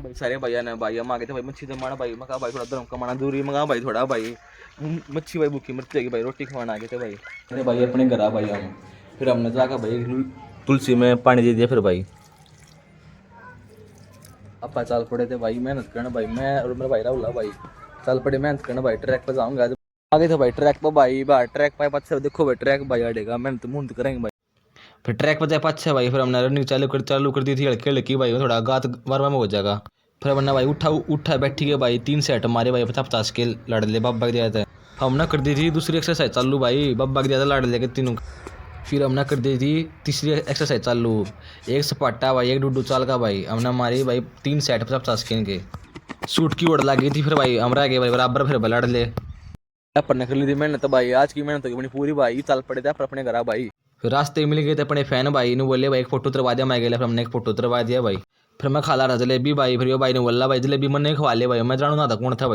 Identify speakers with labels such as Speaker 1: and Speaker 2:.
Speaker 1: भाई सारे भैया ने भाई हम आगे थे भाई मच्छी जमाना भाई मैं कहा भाई थोड़ा धर्म कमाना दूरी मंगा भाई थोड़ा भाई मच्छी भाई भूखी मर जाएगी भाई रोटी खवाना आगे थे भाई अरे भाई अपने घर आ भाई हम फिर हमने जाकर भाई तुलसी में पानी दे दिया फिर भाई अपा चल पड़े थे भाई मेहनत करना भाई मैं और मेरा भाई राहुल भाई चल पड़े मेहनत करना भाई ट्रैक पर जाऊंगा आगे थे भाई ट्रैक पर भाई ट्रैक पर पास देखो भाई ट्रैक भाई अड़ेगा मेहनत मुहनत करेंगे भाई फिर ट्रैक पर जाए पाछे भाई फिर हमने रनिंग चालू कर दी थी हल्की हल्की भाई थोड़ा गात बार में हो जाएगा फिर हमने भाई उठा बैठी के भाई 3 सेट मारे भाई 50-50 के लड़ ले बब्बा दिया था हमने कर दी थी दूसरी एक्सरसाइज चालू भाई बब्बा दिया था लड़ ले के तीनों फिर हमने कर दी थी तीसरी एक्सरसाइज चालू एक सपाटा भाई एक डुडू चाल का भाई हमने मारी भाई 3 सेट 50-50 के सूट की ओढ़ लगी थी फिर भाई हम रह गए भाई बराबर फिर लड़ ले अपन ने कर ली थी मेहनत भाई आज की मेहनत होगी पूरी भाई चल पड़े थे अपने घर भाई फिर रास्ते मिल गए थे अपने फैन भाई ने बोले भाई एक फोटो उतरवा दिया मैं गया फिर हमने एक फोटो उतरवा दिया भाई फिर मैं खा ला रहा जलेबी भाई फिर भाई ने बोला भाई जलेबी मैंने खवा ले भाई मैं जानू ना था कौन था भाई